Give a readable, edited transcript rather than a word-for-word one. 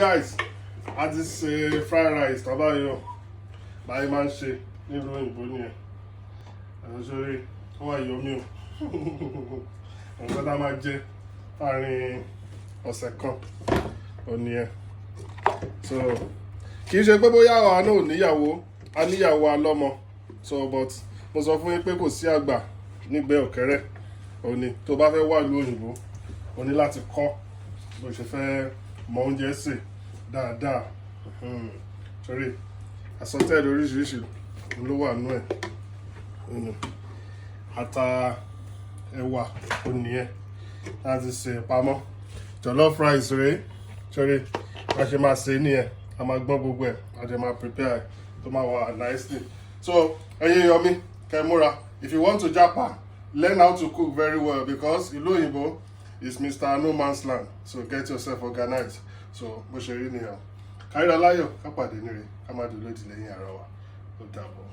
Guys, a ti ṣe fried rice tán báyìí o báyìí máa ń ṣe nílùú òyìnbó nìyẹn àwọn sórí ó wà yọmí o nǹkan tá a máa jẹ láàrin ọ̀sẹ̀ kan ò nìyẹn so kì í ṣe pé bóyá àwa náà ò níyàwó a níyàwó alọ́mọ so but mo sọ fún yín pé kò sí àgbà nígbẹ́ ọ̀kẹ́rẹ́ òní tó bá fẹ́ wà lú òyìnbó o ní láti kọ́ bó ṣe fẹ́ mọ oúnjẹ sè dáadáa torí àsọtẹ́ẹ̀lì oríṣiríṣi ló wà nú ẹ̀ ata ẹ̀wà ó nìyẹn láti ṣe pamọ́ jollof rice rèé torí a ṣe máa ṣe nìyẹn a máa gbọ́n gbogbo ẹ̀ a jẹ máa prepare tó máa wà nicely so ẹ̀yin yọmí kẹ́ múra if you want to japa learn how to cook very well because ìlú òyìnbó is Mr. No Man's Land so get yourself organized so bó ṣe rí nìyẹn káríra láyọ̀ ká pàdé níre ká má dúró lódì lẹ́yìn ara wa ó dàbọ̀.